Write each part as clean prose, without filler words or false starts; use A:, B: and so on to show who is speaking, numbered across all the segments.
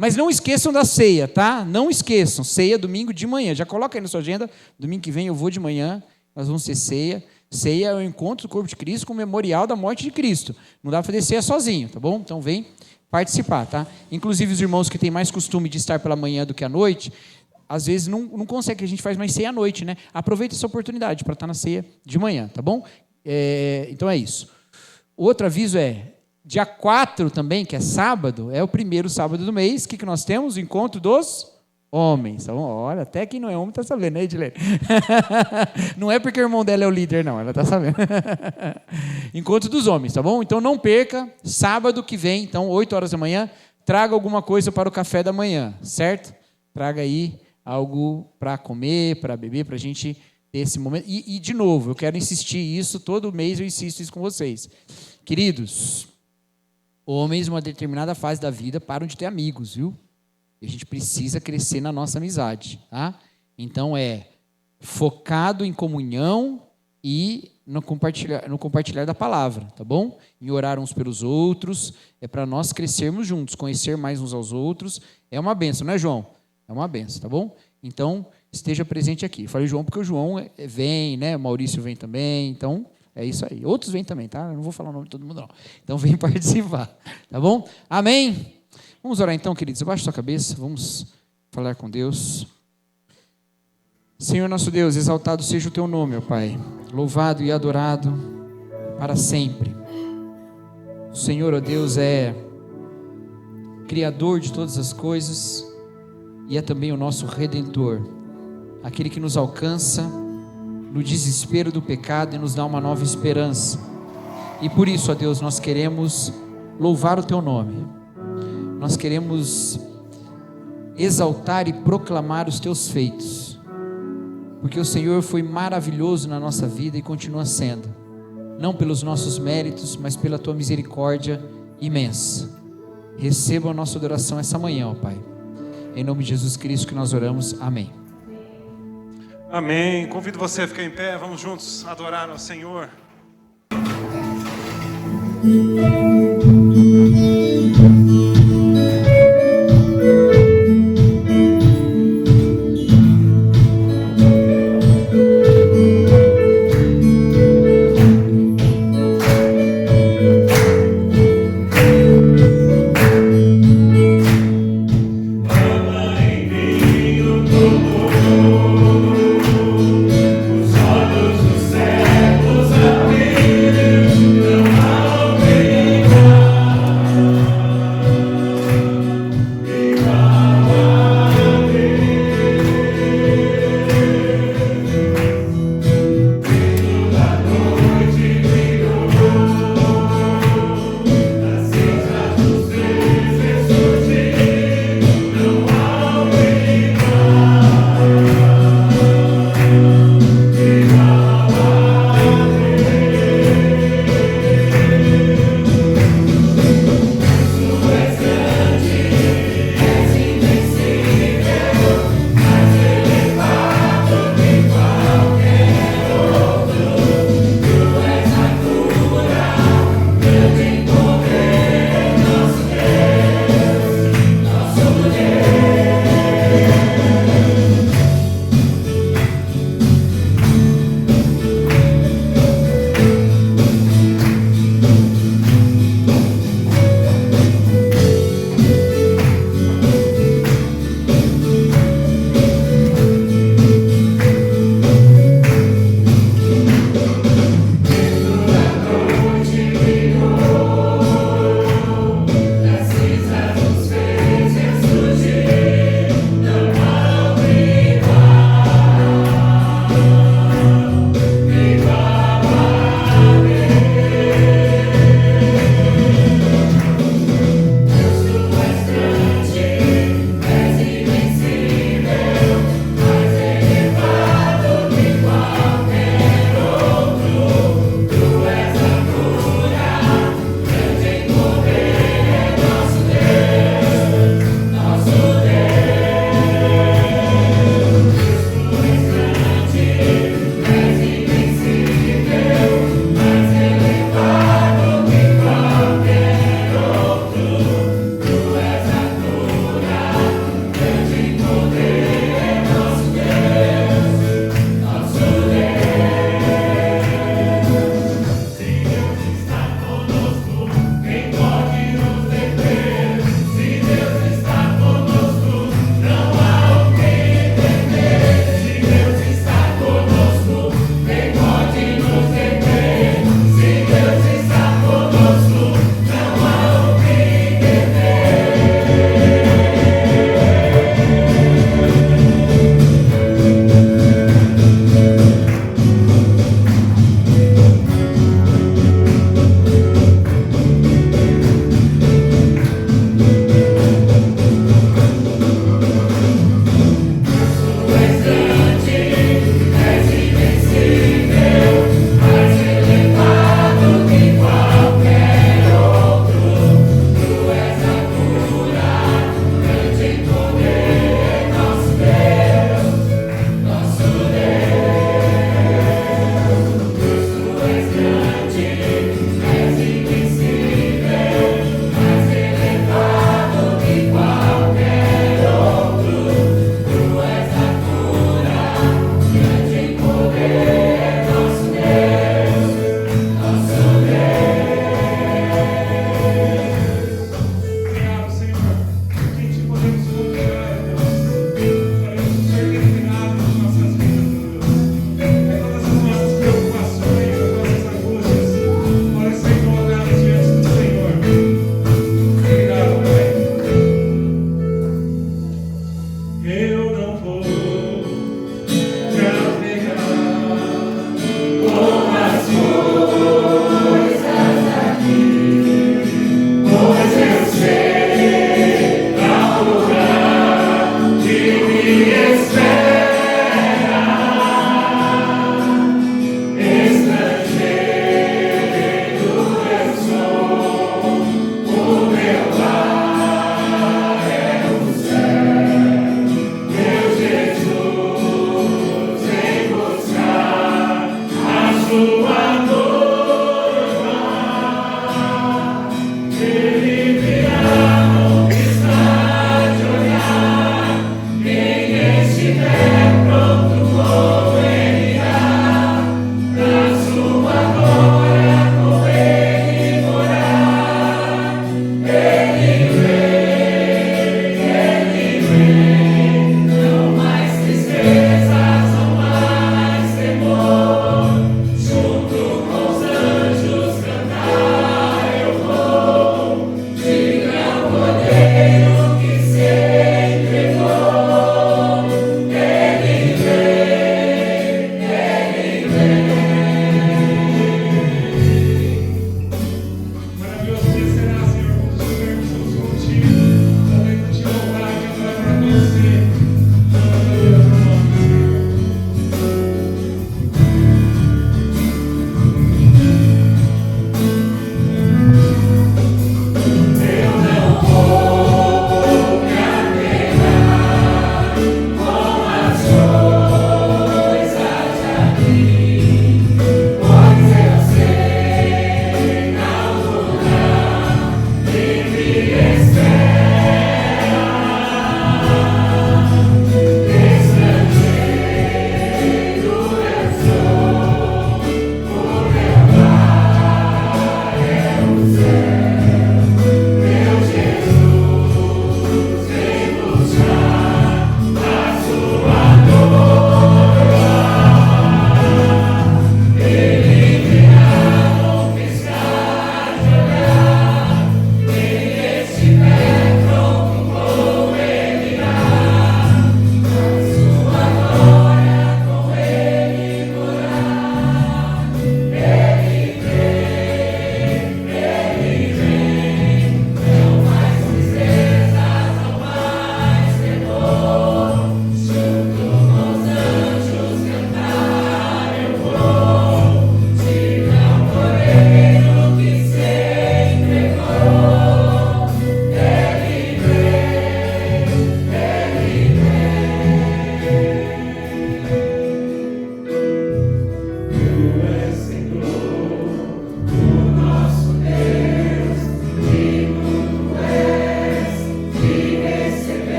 A: Mas não esqueçam da ceia, tá? Não esqueçam, ceia domingo de manhã. Já coloca aí na sua agenda, domingo que vem eu vou de manhã, nós vamos ter ceia. Ceia é o encontro do corpo de Cristo com o memorial da morte de Cristo. Não dá para fazer ceia sozinho, tá bom? Então vem participar, tá? Inclusive os irmãos que têm mais costume de estar pela manhã do que à noite, às vezes não consegue, que a gente faz mais ceia à noite, né? Aproveita essa oportunidade para estar na ceia de manhã, tá bom? Então é isso. Outro aviso é, dia 4 também, que é sábado, é o primeiro sábado do mês. O que nós temos? O encontro dos homens. Então, olha, até quem não é homem está sabendo, né, Edilene? Não é porque o irmão dela é o líder, não, ela está sabendo. Encontro dos homens, tá bom? Então não perca, sábado que vem, então 8 horas da manhã, traga alguma coisa para o café da manhã, certo? Traga aí algo para comer, para beber, para a gente ter esse momento. E, de novo, eu quero insistir isso, todo mês eu insisto isso com vocês. Queridos, homens, uma determinada fase da vida, param de ter amigos, viu? E a gente precisa crescer na nossa amizade, tá? Então focado em comunhão e no compartilhar da palavra, tá bom? Em orar uns pelos outros, é para nós crescermos juntos, conhecer mais uns aos outros. É uma bênção, não é, João? É uma bênção, tá bom? Então, esteja presente aqui. Eu falei João porque o João vem, né? O Maurício vem também, então é isso aí. Outros vêm também, tá? Eu não vou falar o nome de todo mundo, não. Então, vem participar, tá bom? Amém? Vamos orar então, queridos. Abaixa sua cabeça, vamos falar com Deus. Senhor nosso Deus, exaltado seja o teu nome, ó Pai. Louvado e adorado para sempre. O Senhor, ó Deus, é Criador de todas as coisas e é também o nosso Redentor. Aquele que nos alcança no desespero do pecado e nos dá uma nova esperança. E por isso, ó Deus, nós queremos louvar o teu nome. Nós queremos exaltar e proclamar os teus feitos, porque o Senhor foi maravilhoso na nossa vida e continua sendo, não pelos nossos méritos, mas pela tua misericórdia imensa. Receba a nossa adoração essa manhã, ó Pai. Em nome de Jesus Cristo que nós oramos, amém.
B: Amém. Convido você a ficar em pé, vamos juntos adorar ao Senhor.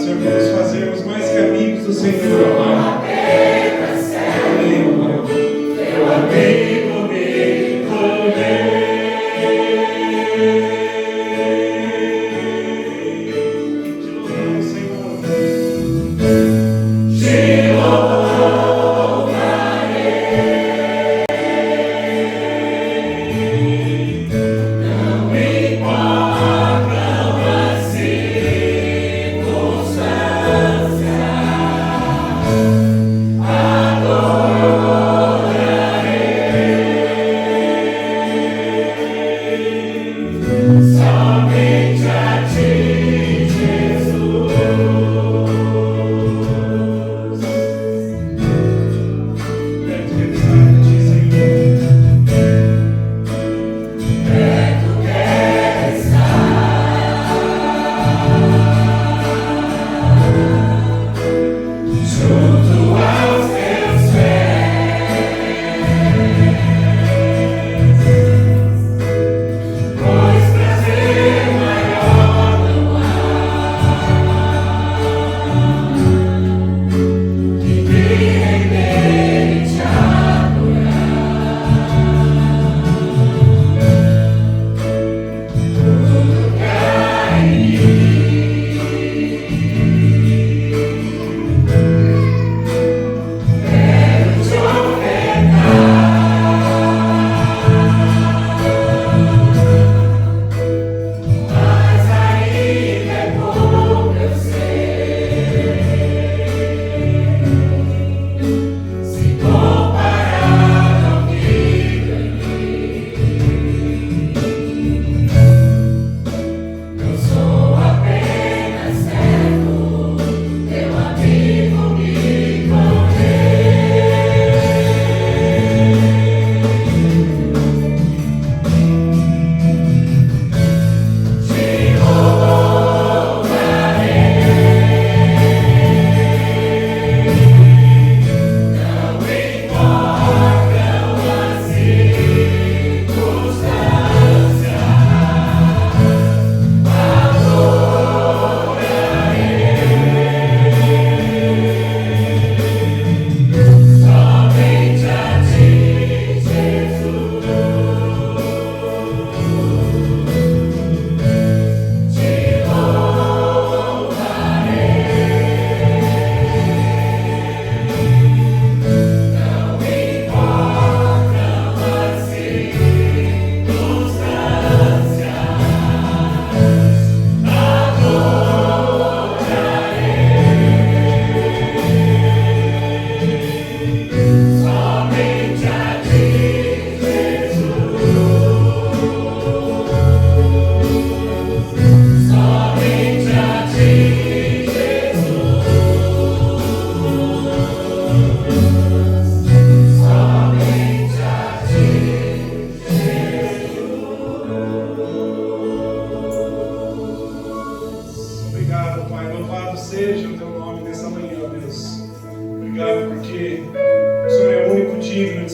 B: Senhor, por nos fazermos mais que amigos do Senhor, amado.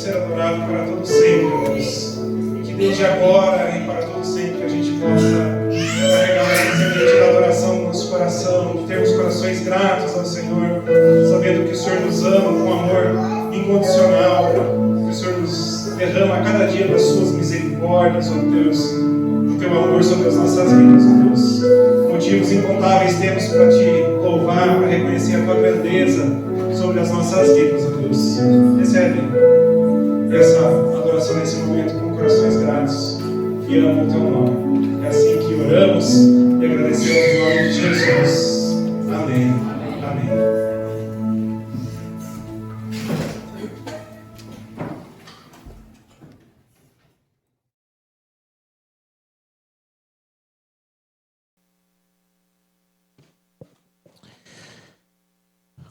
B: ser adorado para todo sempre, ó Deus. Que desde agora e para todo sempre a gente possa carregar essa semente da adoração no nosso coração, termos corações gratos ao Senhor, sabendo que o Senhor nos ama com amor incondicional, que o Senhor nos derrama a cada dia das suas misericórdias, ó Deus, do teu amor sobre as nossas vidas, ó Deus. Motivos incontáveis temos para te louvar, para reconhecer a tua grandeza sobre as nossas vidas, ó Deus. Recebe essa adoração nesse momento com corações gratos que amam o teu nome. É assim que oramos e agradecemos em nome de Jesus. Amém. Amém.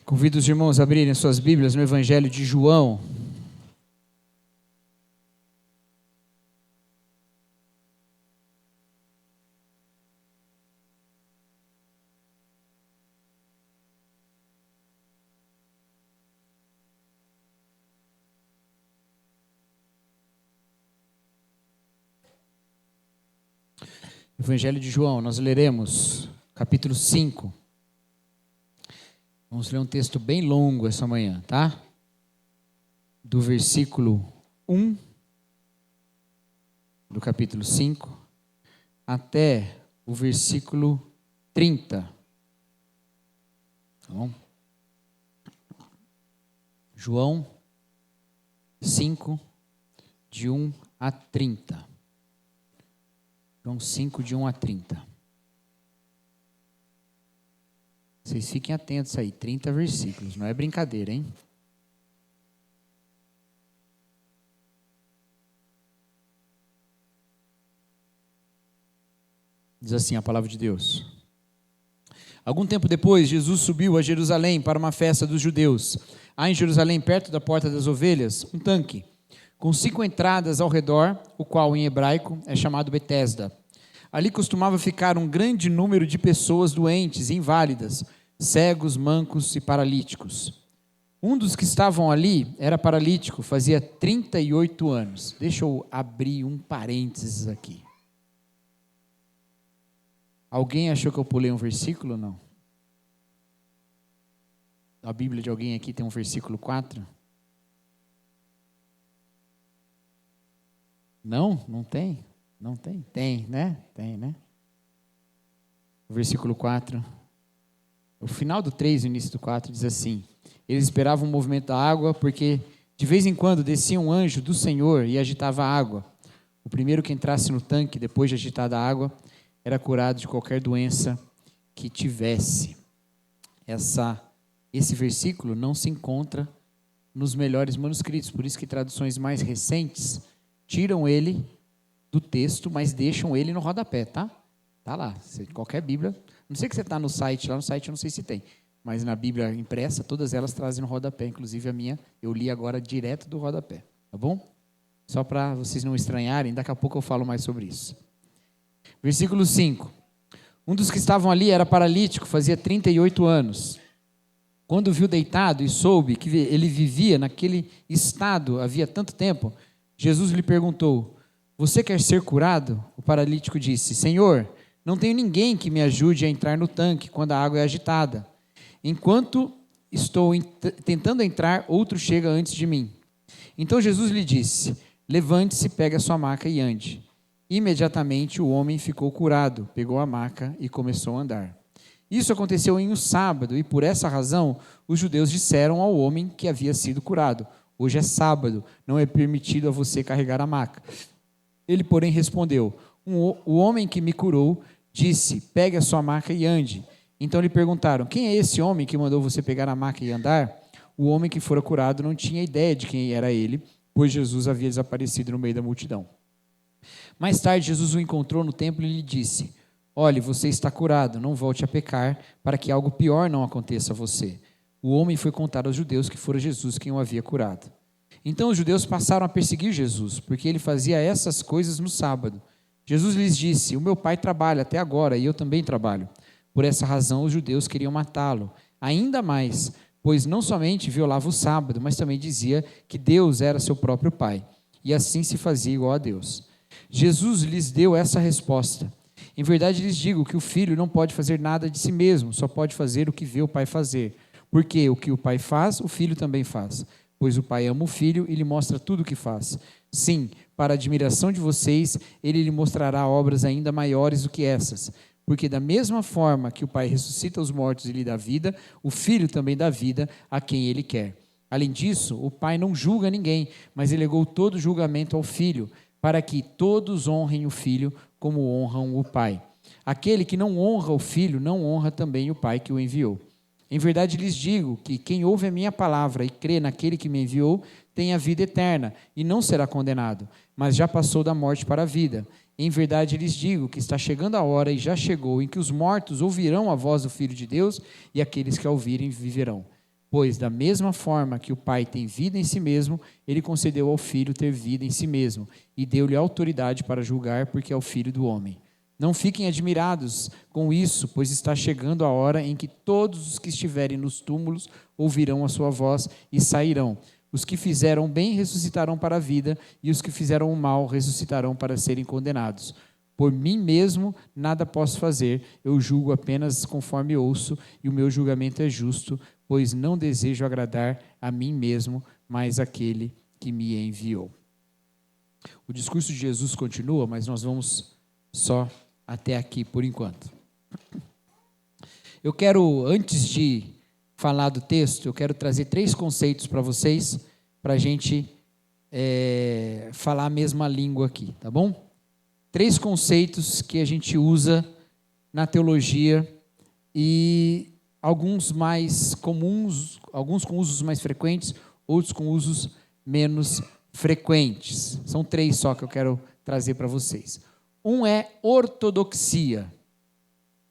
A: Convido os irmãos a abrirem suas Bíblias no Evangelho de João. Evangelho de João, nós leremos capítulo 5. Vamos ler um texto bem longo essa manhã, tá? Do versículo 1 do capítulo 5 até o versículo 30. Tá bom? João 5, de 1 a 30. João 5, de 1 a 30. Vocês fiquem atentos aí, 30 versículos, não é brincadeira, hein? Diz assim a palavra de Deus. Algum tempo depois, Jesus subiu a Jerusalém para uma festa dos judeus. Há em Jerusalém, perto da Porta das Ovelhas, um tanque, com 5 entradas ao redor, o qual em hebraico é chamado Betesda. Ali costumava ficar um grande número de pessoas doentes e inválidas, cegos, mancos e paralíticos. Um dos que estavam ali era paralítico, fazia 38 anos. Deixa eu abrir um parênteses aqui. Alguém achou que eu pulei um versículo ou não? A Bíblia de alguém aqui tem um versículo 4? Não? Não tem? Não tem? Tem, né? Tem, né? O versículo 4, o final do 3 e o início do 4 diz assim: eles esperavam o movimento da água, porque de vez em quando descia um anjo do Senhor e agitava a água. O primeiro que entrasse no tanque, depois de agitada a água, era curado de qualquer doença que tivesse. Esse versículo não se encontra nos melhores manuscritos, por isso que traduções mais recentes tiram ele do texto, mas deixam ele no rodapé, tá? Tá lá, qualquer Bíblia, não sei que você está no site, lá no site eu não sei se tem, mas na Bíblia impressa, todas elas trazem no rodapé, inclusive a minha, eu li agora direto do rodapé, tá bom? Só para vocês não estranharem, daqui a pouco eu falo mais sobre isso. Versículo 5. Um dos que estavam ali era paralítico, fazia 38 anos. Quando o viu deitado e soube que ele vivia naquele estado havia tanto tempo, Jesus lhe perguntou: você quer ser curado? O paralítico disse: Senhor, não tenho ninguém que me ajude a entrar no tanque quando a água é agitada. Enquanto estou tentando entrar, outro chega antes de mim. Então Jesus lhe disse: levante-se, pegue a sua maca e ande. Imediatamente o homem ficou curado, pegou a maca e começou a andar. Isso aconteceu em um sábado, e por essa razão os judeus disseram ao homem que havia sido curado: hoje é sábado, não é permitido a você carregar a maca. Ele, porém, respondeu: o homem que me curou disse: pegue a sua maca e ande. Então lhe perguntaram: quem é esse homem que mandou você pegar a maca e andar? O homem que fora curado não tinha ideia de quem era ele, pois Jesus havia desaparecido no meio da multidão. Mais tarde, Jesus o encontrou no templo e lhe disse: olhe, você está curado, não volte a pecar, para que algo pior não aconteça a você. O homem foi contar aos judeus que fora Jesus quem o havia curado. Então os judeus passaram a perseguir Jesus, porque ele fazia essas coisas no sábado. Jesus lhes disse: o meu pai trabalha até agora e eu também trabalho. Por essa razão os judeus queriam matá-lo, ainda mais, pois não somente violava o sábado, mas também dizia que Deus era seu próprio Pai, e assim se fazia igual a Deus. Jesus lhes deu essa resposta: em verdade lhes digo que o filho não pode fazer nada de si mesmo, só pode fazer o que vê o Pai fazer. Porque o que o Pai faz, o filho também faz. Pois o Pai ama o filho e lhe mostra tudo o que faz. Sim, para a admiração de vocês, ele lhe mostrará obras ainda maiores do que essas. Porque da mesma forma que o Pai ressuscita os mortos e lhe dá vida, o filho também dá vida a quem ele quer. Além disso, o Pai não julga ninguém, mas delegou todo o julgamento ao filho, para que todos honrem o filho como honram o Pai. Aquele que não honra o filho, não honra também o Pai que o enviou. Em verdade lhes digo que quem ouve a minha palavra e crê naquele que me enviou, tem a vida eterna e não será condenado, mas já passou da morte para a vida. Em verdade lhes digo que está chegando a hora e já chegou em que os mortos ouvirão a voz do Filho de Deus e aqueles que a ouvirem viverão. Pois da mesma forma que o Pai tem vida em si mesmo, ele concedeu ao Filho ter vida em si mesmo e deu-lhe autoridade para julgar, porque é o Filho do homem. Não fiquem admirados com isso, pois está chegando a hora em que todos os que estiverem nos túmulos ouvirão a sua voz e sairão. Os que fizeram bem ressuscitarão para a vida, e os que fizeram o mal ressuscitarão para serem condenados. Por mim mesmo nada posso fazer, eu julgo apenas conforme ouço, e o meu julgamento é justo, pois não desejo agradar a mim mesmo, mas aquele que me enviou. O discurso de Jesus continua, mas nós vamos só até aqui por enquanto. Eu quero, antes de falar do texto, eu quero trazer 3 conceitos para vocês, para a gente falar a mesma língua aqui, tá bom? 3 conceitos que a gente usa na teologia e alguns mais comuns, alguns com usos mais frequentes, outros com usos menos frequentes. São 3 só que eu quero trazer para vocês. Um é ortodoxia.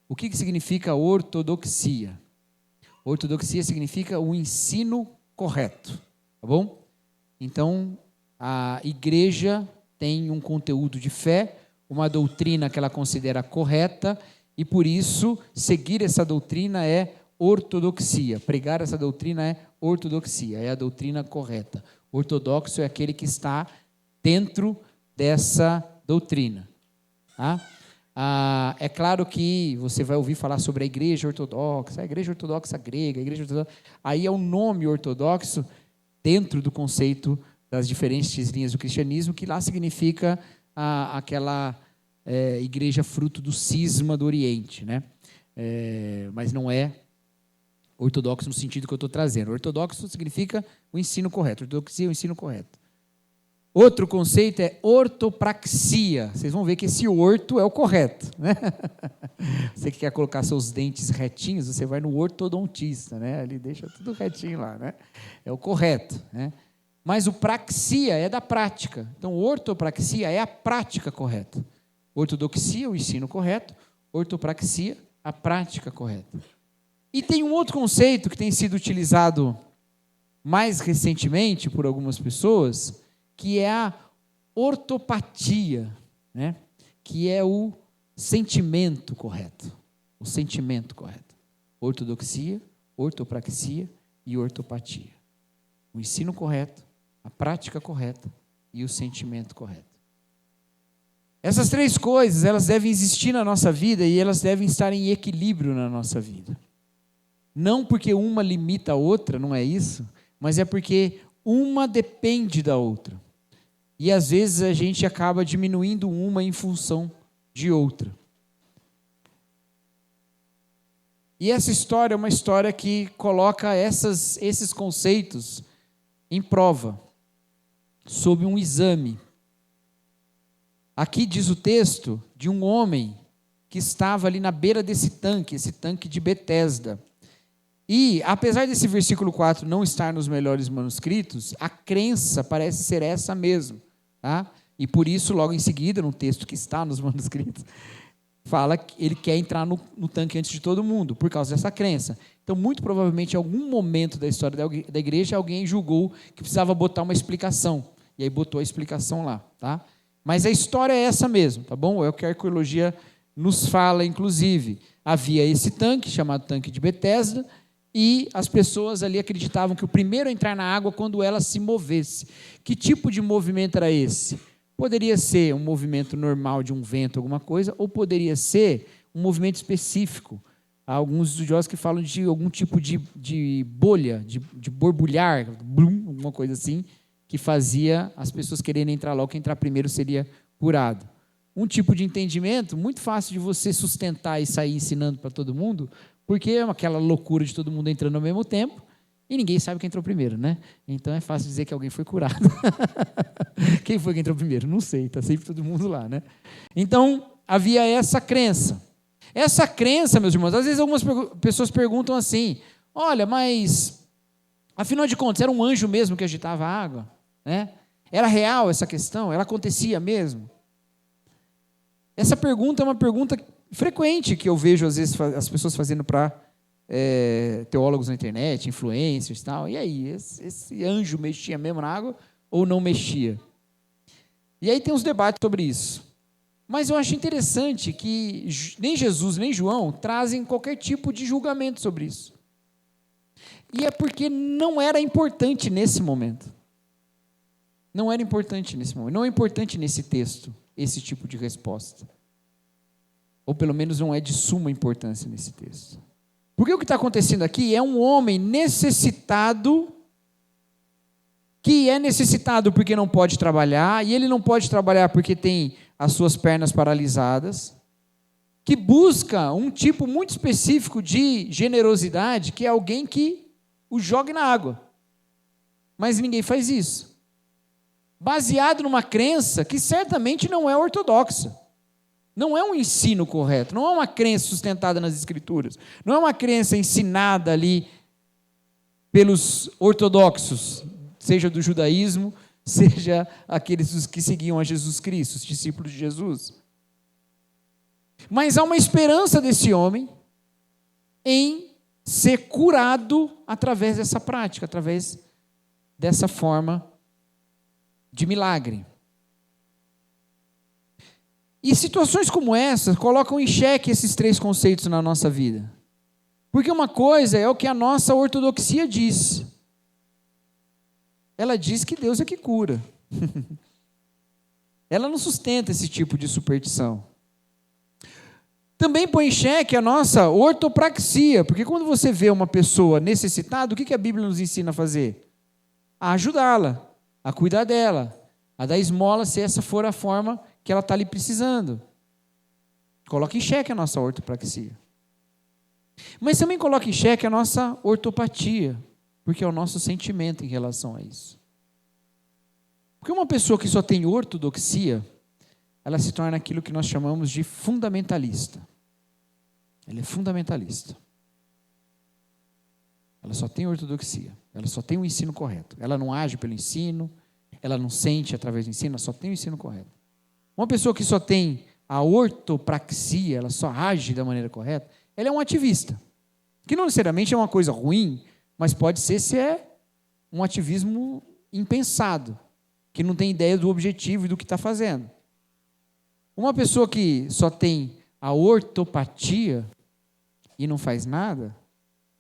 A: O que significa ortodoxia? Ortodoxia significa o ensino correto, tá bom? Então, a igreja tem um conteúdo de fé, uma doutrina que ela considera correta, e por isso, seguir essa doutrina é ortodoxia. Pregar essa doutrina é ortodoxia, é a doutrina correta. Ortodoxo é aquele que está dentro dessa doutrina. É claro que você vai ouvir falar sobre a igreja ortodoxa grega, a igreja ortodoxa. Aí é o nome ortodoxo dentro do conceito das diferentes linhas do cristianismo, que lá significa aquela igreja fruto do cisma do Oriente, né? Mas não é ortodoxo no sentido que eu estou trazendo. Ortodoxo significa o ensino correto, ortodoxia é o ensino correto. Outro conceito é ortopraxia. Vocês vão ver que esse orto é o correto, né? Você que quer colocar seus dentes retinhos, você vai no ortodontista, né? Ele deixa tudo retinho lá, né? É o correto, né? Mas o praxia é da prática. Então, ortopraxia é a prática correta. Ortodoxia, o ensino correto. Ortopraxia, a prática correta. E tem um outro conceito que tem sido utilizado mais recentemente por algumas pessoas, que é a ortopatia, né? Que é o sentimento correto. O sentimento correto. Ortodoxia, ortopraxia e ortopatia. O ensino correto, a prática correta e o sentimento correto. Essas 3 coisas, elas devem existir na nossa vida e elas devem estar em equilíbrio na nossa vida. Não porque uma limita a outra, não é isso, mas é porque uma depende da outra. E às vezes a gente acaba diminuindo uma em função de outra. E essa história é uma história que coloca esses conceitos em prova, sob um exame. Aqui diz o texto de um homem que estava ali na beira desse tanque, esse tanque de Betesda. E, apesar desse versículo 4 não estar nos melhores manuscritos, a crença parece ser essa mesmo. Tá? E por isso, logo em seguida, no texto que está nos manuscritos, fala que ele quer entrar no tanque antes de todo mundo, por causa dessa crença. Então, muito provavelmente, em algum momento da história da igreja, alguém julgou que precisava botar uma explicação. E aí botou a explicação lá. Tá? Mas a história é essa mesmo, tá bom? É o que a arqueologia nos fala, inclusive. Havia esse tanque, chamado tanque de Betesda, e as pessoas ali acreditavam que o primeiro a entrar na água quando ela se movesse. Que tipo de movimento era esse? Poderia ser um movimento normal de um vento, alguma coisa, ou poderia ser um movimento específico. Há alguns estudiosos que falam de algum tipo de bolha, de borbulhar, alguma coisa assim, que fazia as pessoas quererem entrar logo, que entrar primeiro seria curado. Um tipo de entendimento muito fácil de você sustentar e sair ensinando para todo mundo, porque é aquela loucura de todo mundo entrando ao mesmo tempo e ninguém sabe quem entrou primeiro, né? Então é fácil dizer que alguém foi curado. Quem foi que entrou primeiro? Não sei, está sempre todo mundo lá, né? Então havia essa crença. Essa crença, meus irmãos, às vezes algumas pessoas perguntam assim: olha, mas afinal de contas, era um anjo mesmo que agitava a água? Né? Era real essa questão? Ela acontecia mesmo? Essa pergunta é uma pergunta frequente que eu vejo, às vezes, as pessoas fazendo para teólogos na internet, influencers e tal. E aí, esse anjo mexia mesmo na água ou não mexia? E aí tem uns debates sobre isso. Mas eu acho interessante que nem Jesus, nem João trazem qualquer tipo de julgamento sobre isso. E é porque não era importante nesse momento. Não era importante nesse momento. Não é importante nesse texto esse tipo de resposta. Ou pelo menos não é de suma importância nesse texto. Porque o que está acontecendo aqui é um homem necessitado, que é necessitado porque não pode trabalhar, e ele não pode trabalhar porque tem as suas pernas paralisadas, que busca um tipo muito específico de generosidade, que é alguém que o jogue na água. Mas ninguém faz isso. Baseado numa crença que certamente não é ortodoxa. Não é um ensino correto, não é uma crença sustentada nas Escrituras, não é uma crença ensinada ali pelos ortodoxos, seja do judaísmo, seja aqueles que seguiam a Jesus Cristo, os discípulos de Jesus. Mas há uma esperança desse homem em ser curado através dessa prática, através dessa forma de milagre. E situações como essa colocam em xeque esses três conceitos na nossa vida. Porque uma coisa é o que a nossa ortodoxia diz. Ela diz que Deus é que cura. Ela não sustenta esse tipo de superstição. Também põe em xeque a nossa ortopraxia, porque quando você vê uma pessoa necessitada, o que a Bíblia nos ensina a fazer? A ajudá-la, a cuidar dela, a dar esmola se essa for a forma que ela está ali precisando. Coloca em xeque a nossa ortopraxia. Mas também coloca em xeque a nossa ortopatia, porque é o nosso sentimento em relação a isso. Porque uma pessoa que só tem ortodoxia, ela se torna aquilo que nós chamamos de fundamentalista. Ela é fundamentalista. Ela só tem ortodoxia, ela só tem o ensino correto. Ela não age pelo ensino, ela não sente através do ensino, ela só tem o ensino correto. Uma pessoa que só tem a ortopraxia, ela só age da maneira correta, ela é um ativista. Que não necessariamente é uma coisa ruim, mas pode ser se é um ativismo impensado, que não tem ideia do objetivo e do que está fazendo. Uma pessoa que só tem a ortopatia e não faz nada,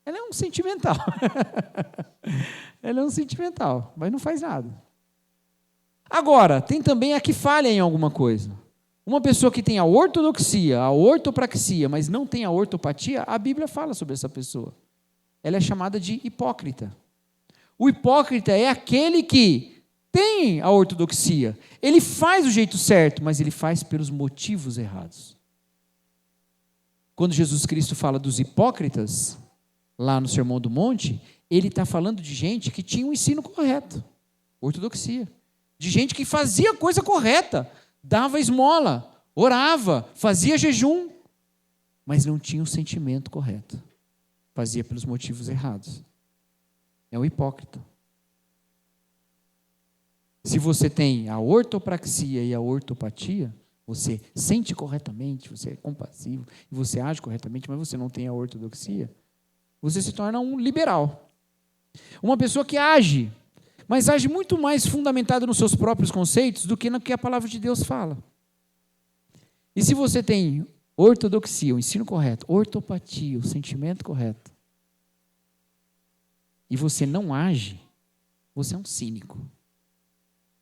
A: ela é um sentimental. Ela é um sentimental, mas não faz nada. Agora, tem também a que falha em alguma coisa. Uma pessoa que tem a ortodoxia, a ortopraxia, mas não tem a ortopatia, a Bíblia fala sobre essa pessoa. Ela é chamada de hipócrita. O hipócrita é aquele que tem a ortodoxia. Ele faz do jeito certo, mas ele faz pelos motivos errados. Quando Jesus Cristo fala dos hipócritas, lá no Sermão do Monte, ele está falando de gente que tinha um ensino correto, ortodoxia. De gente que fazia a coisa correta, dava esmola, orava, fazia jejum, mas não tinha o sentimento correto. Fazia pelos motivos errados. É um hipócrita. Se você tem a ortopraxia e a ortopatia, você sente corretamente, você é compassivo, e você age corretamente, mas você não tem a ortodoxia, você se torna um liberal. Uma pessoa que age, mas age muito mais fundamentada nos seus próprios conceitos do que no que a palavra de Deus fala. E se você tem ortodoxia, o ensino correto, ortopatia, o sentimento correto, e você não age, você é um cínico.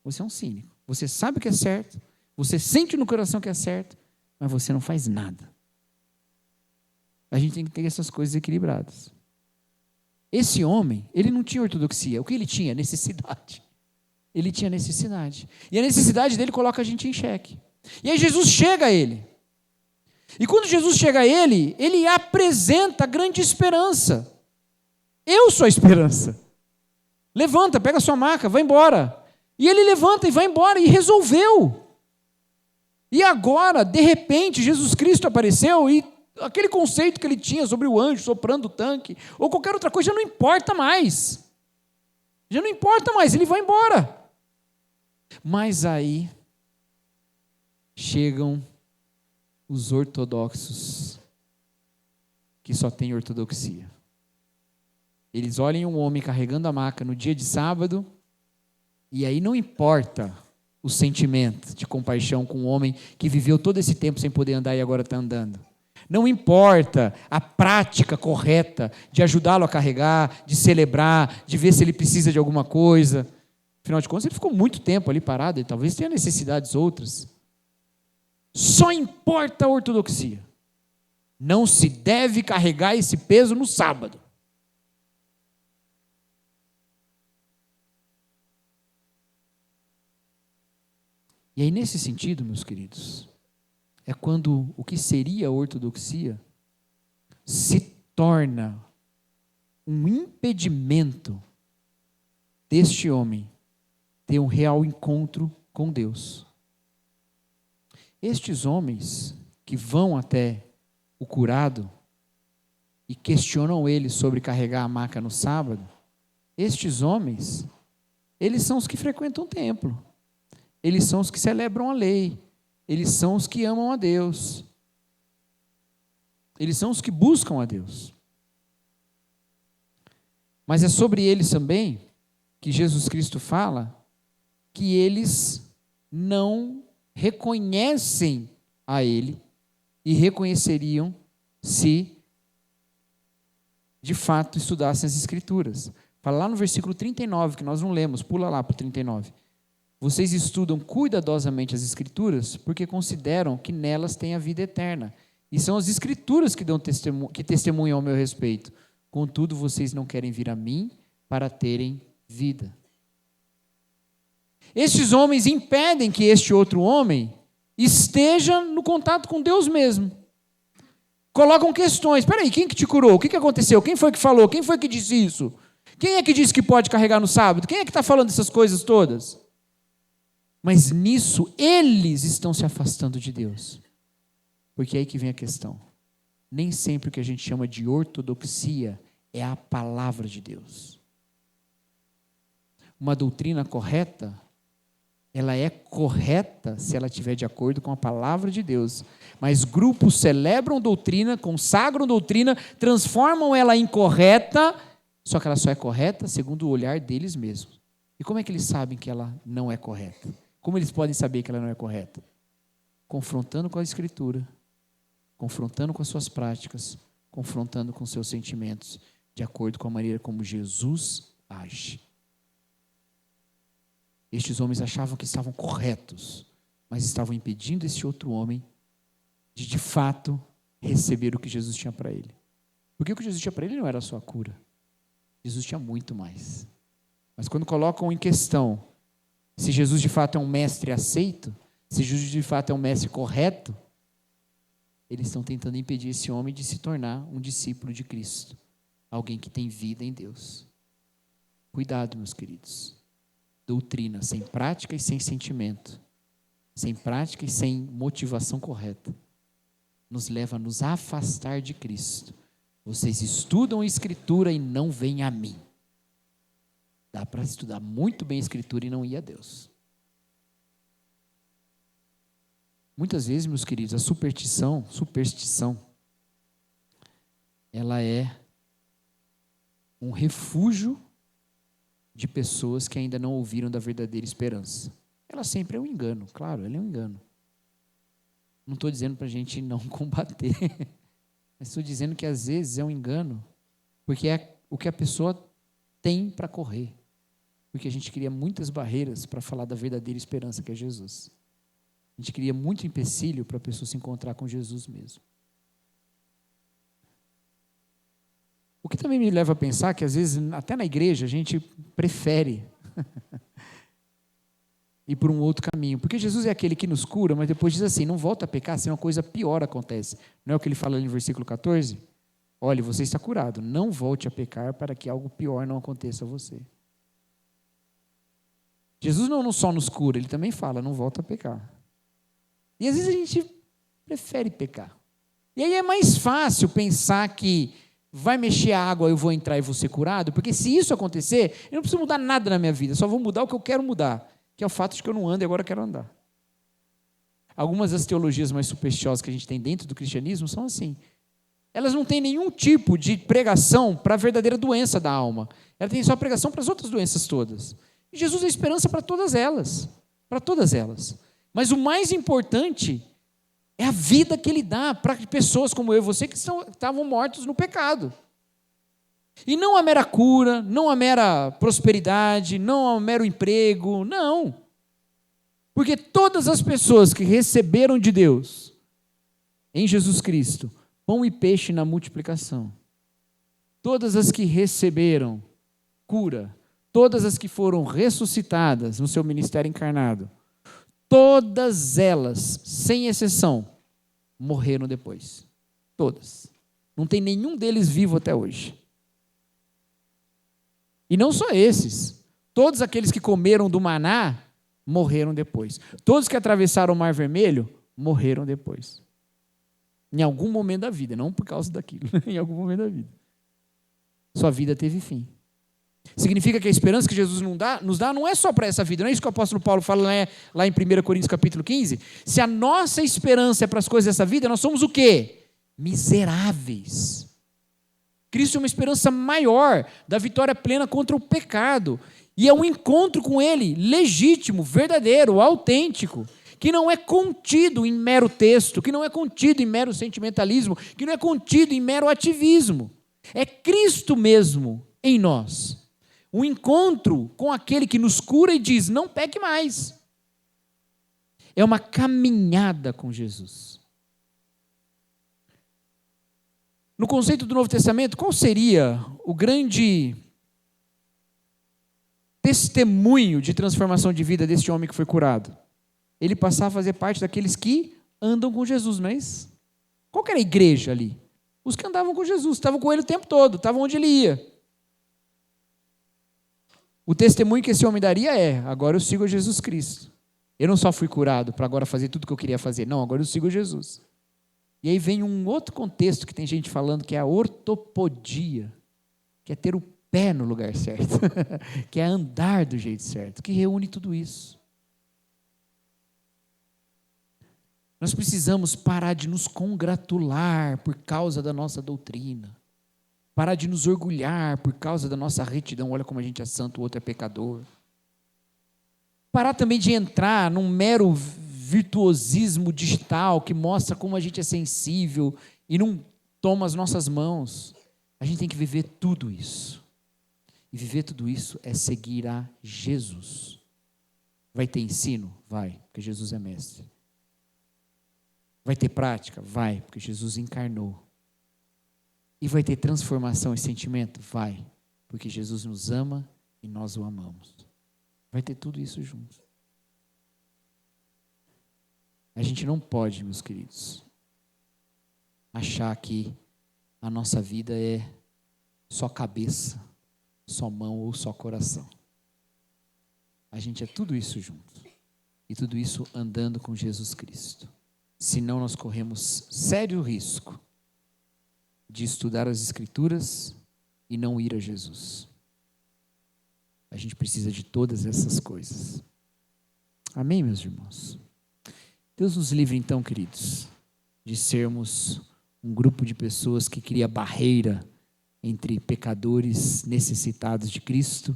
A: Você é um cínico. Você sabe o que é certo, você sente no coração que é certo, mas você não faz nada. A gente tem que ter essas coisas equilibradas. Esse homem, ele não tinha ortodoxia. O que ele tinha? Necessidade. Ele tinha necessidade. E a necessidade dele coloca a gente em xeque. E aí Jesus chega a ele. E quando Jesus chega a ele, ele apresenta grande esperança. Eu sou a esperança. Levanta, pega a sua maca, vai embora. E ele levanta e vai embora e resolveu. E agora, de repente, Jesus Cristo apareceu e aquele conceito que ele tinha sobre o anjo soprando o tanque, ou qualquer outra coisa, já não importa mais. Já não importa mais, ele vai embora. Mas aí chegam os ortodoxos, que só têm ortodoxia. Eles olham um homem carregando a maca no dia de sábado, e aí não importa o sentimento de compaixão com um homem que viveu todo esse tempo sem poder andar e agora está andando. Não importa a prática correta de ajudá-lo a carregar, de celebrar, de ver se ele precisa de alguma coisa. Afinal de contas, ele ficou muito tempo ali parado, ele talvez tenha necessidades outras. Só importa a ortodoxia. Não se deve carregar esse peso no sábado. E aí, nesse sentido, meus queridos, é quando o que seria a ortodoxia se torna um impedimento deste homem ter um real encontro com Deus. Estes homens que vão até o curado e questionam ele sobre carregar a maca no sábado, estes homens, eles são os que frequentam o templo. Eles são os que celebram a lei. Eles são os que amam a Deus. Eles são os que buscam a Deus. Mas é sobre eles também que Jesus Cristo fala que eles não reconhecem a Ele e reconheceriam se de fato estudassem as Escrituras. Fala lá no versículo 39, que nós não lemos, pula lá para o 39. Vocês estudam cuidadosamente as Escrituras porque consideram que nelas tem a vida eterna. E são as Escrituras que testemunham ao meu respeito. Contudo, vocês não querem vir a mim para terem vida. Estes homens impedem que este outro homem esteja no contato com Deus mesmo. Colocam questões. Espera aí, quem que te curou? O que aconteceu? Quem foi que falou? Quem foi que disse isso? Quem é que disse que pode carregar no sábado? Quem é que está falando essas coisas todas? Mas nisso, eles estão se afastando de Deus. Porque é aí que vem a questão. Nem sempre o que a gente chama de ortodoxia é a palavra de Deus. Uma doutrina correta, ela é correta se ela estiver de acordo com a palavra de Deus. Mas grupos celebram doutrina, consagram doutrina, transformam ela em correta, só que ela só é correta segundo o olhar deles mesmos. E como é que eles sabem que ela não é correta? Como eles podem saber que ela não é correta? Confrontando com a Escritura, confrontando com as suas práticas, confrontando com seus sentimentos, de acordo com a maneira como Jesus age. Estes homens achavam que estavam corretos, mas estavam impedindo esse outro homem de fato, receber o que Jesus tinha para ele. Porque o que Jesus tinha para ele não era só a cura. Jesus tinha muito mais. Mas quando colocam em questão se Jesus de fato é um mestre aceito, se Jesus de fato é um mestre correto, eles estão tentando impedir esse homem de se tornar um discípulo de Cristo, alguém que tem vida em Deus. Cuidado, meus queridos. Doutrina sem prática e sem sentimento, sem prática e sem motivação correta, nos leva a nos afastar de Cristo. Vocês estudam a Escritura e não vêm a mim. Dá para estudar muito bem a Escritura e não ir a Deus. Muitas vezes, meus queridos, a superstição, ela é um refúgio de pessoas que ainda não ouviram da verdadeira esperança. Ela sempre é um engano, claro, ela é um engano. Não estou dizendo para a gente não combater, mas estou dizendo que às vezes é um engano, porque é o que a pessoa tem para correr. Porque a gente cria muitas barreiras para falar da verdadeira esperança que é Jesus. A gente cria muito empecilho para a pessoa se encontrar com Jesus mesmo. O que também me leva a pensar que, às vezes, até na igreja, a gente prefere ir por um outro caminho. Porque Jesus é aquele que nos cura, mas depois diz assim, não volta a pecar, senão uma coisa pior acontece. Não é o que ele fala ali no versículo 14? Olha, você está curado, não volte a pecar para que algo pior não aconteça a você. Jesus não só nos cura, ele também fala, não volta a pecar. E às vezes a gente prefere pecar. E aí é mais fácil pensar que vai mexer a água, eu vou entrar e vou ser curado, porque se isso acontecer, eu não preciso mudar nada na minha vida, só vou mudar o que eu quero mudar, que é o fato de que eu não ando e agora eu quero andar. Algumas das teologias mais supersticiosas que a gente tem dentro do cristianismo são assim. Elas não têm nenhum tipo de pregação para a verdadeira doença da alma. Ela tem só pregação para as outras doenças todas. E Jesus é a esperança para todas elas. Para todas elas. Mas o mais importante é a vida que ele dá para pessoas como eu e você que estavam mortos no pecado. E não a mera cura, não a mera prosperidade, não a mero emprego, não. Porque todas as pessoas que receberam de Deus, em Jesus Cristo, pão e peixe na multiplicação, todas as que receberam cura, todas as que foram ressuscitadas no seu ministério encarnado, todas elas, sem exceção, morreram depois. Todas. Não tem nenhum deles vivo até hoje. E não só esses. Todos aqueles que comeram do maná, morreram depois. Todos que atravessaram o Mar Vermelho, morreram depois. Em algum momento da vida, não por causa daquilo, em algum momento da vida. Sua vida teve fim. Significa que a esperança que Jesus nos dá não é só para essa vida, não é isso que o apóstolo Paulo fala lá em 1 Coríntios capítulo 15? Se a nossa esperança é para as coisas dessa vida, nós somos o quê? Miseráveis. Cristo é uma esperança maior da vitória plena contra o pecado. E é um encontro com Ele legítimo, verdadeiro, autêntico, que não é contido em mero texto, que não é contido em mero sentimentalismo, que não é contido em mero ativismo. É Cristo mesmo em nós. Um encontro com aquele que nos cura e diz, não peque mais. É uma caminhada com Jesus. No conceito do Novo Testamento, qual seria o grande testemunho de transformação de vida deste homem que foi curado? Ele passar a fazer parte daqueles que andam com Jesus, não é isso? Qual que era a igreja ali? Os que andavam com Jesus, estavam com ele o tempo todo, estavam onde ele ia. O testemunho que esse homem daria é, agora eu sigo Jesus Cristo. Eu não só fui curado para agora fazer tudo o que eu queria fazer, não, agora eu sigo Jesus. E aí vem um outro contexto que tem gente falando que é a ortopodia, que é ter o pé no lugar certo, que é andar do jeito certo, que reúne tudo isso. Nós precisamos parar de nos congratular por causa da nossa doutrina, parar de nos orgulhar por causa da nossa retidão, olha como a gente é santo, o outro é pecador. Parar também de entrar num mero virtuosismo digital que mostra como a gente é sensível e não toma as nossas mãos. A gente tem que viver tudo isso. E viver tudo isso é seguir a Jesus. Vai ter ensino? Vai, porque Jesus é mestre. Vai ter prática? Vai, porque Jesus encarnou. E vai ter transformação e sentimento? Vai, porque Jesus nos ama e nós o amamos. Vai ter tudo isso junto. A gente não pode, meus queridos, achar que a nossa vida é só cabeça, só mão ou só coração. A gente é tudo isso junto. E tudo isso andando com Jesus Cristo. Senão nós corremos sério risco de estudar as Escrituras e não ir a Jesus. A gente precisa de todas essas coisas. Amém, meus irmãos? Deus nos livre então, queridos, de sermos um grupo de pessoas que cria barreira entre pecadores necessitados de Cristo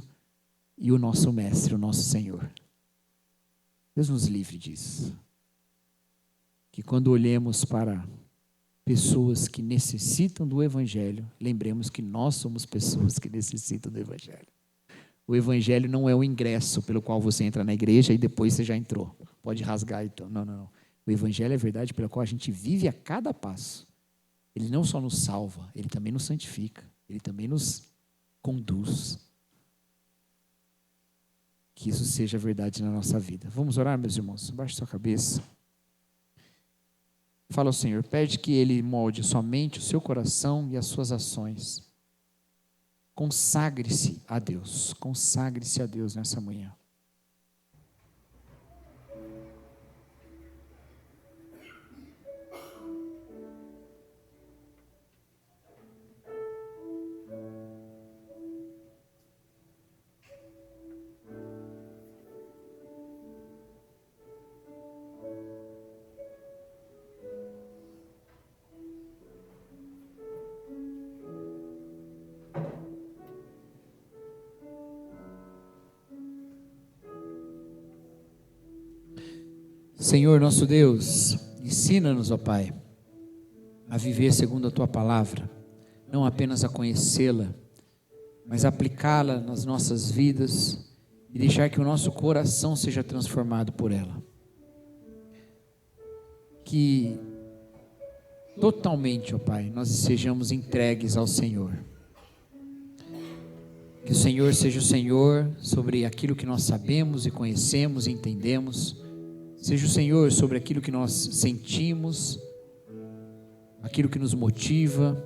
A: e o nosso Mestre, o nosso Senhor. Deus nos livre disso. Que quando olhemos para pessoas que necessitam do Evangelho, lembremos que nós somos pessoas que necessitam do Evangelho. O evangelho não é o ingresso pelo qual você entra na igreja e depois você já entrou. Pode rasgar então. Não, não, não. O evangelho é a verdade pela qual a gente vive a cada passo. Ele não só nos salva, ele também nos santifica, ele também nos conduz. Que isso seja verdade na nossa vida. Vamos orar, meus irmãos? Baixe sua cabeça. Fala ao Senhor, pede que Ele molde somente o seu coração e as suas ações. Consagre-se a Deus nessa manhã. Senhor nosso Deus, ensina-nos, ó Pai, a viver segundo a Tua palavra, não apenas a conhecê-la, mas aplicá-la nas nossas vidas e deixar que o nosso coração seja transformado por ela. Que totalmente, ó Pai, nós sejamos entregues ao Senhor. Que o Senhor seja o Senhor sobre aquilo que nós sabemos e conhecemos e entendemos. Seja o Senhor sobre aquilo que nós sentimos, aquilo que nos motiva,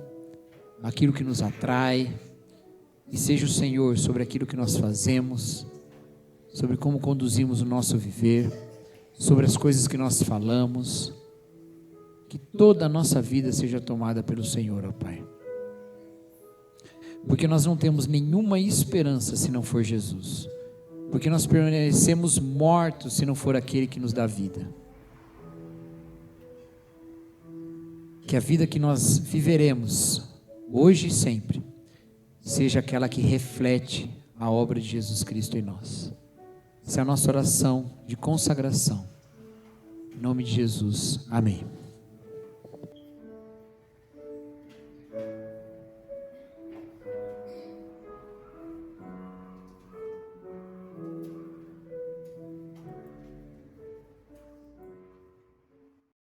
A: aquilo que nos atrai. E seja o Senhor sobre aquilo que nós fazemos, sobre como conduzimos o nosso viver, sobre as coisas que nós falamos. Que toda a nossa vida seja tomada pelo Senhor, ó Pai. Porque nós não temos nenhuma esperança se não for Jesus. Porque nós permanecemos mortos se não for aquele que nos dá vida. Que a vida que nós viveremos, hoje e sempre, seja aquela que reflete a obra de Jesus Cristo em nós. Essa é a nossa oração de consagração. Em nome de Jesus, amém.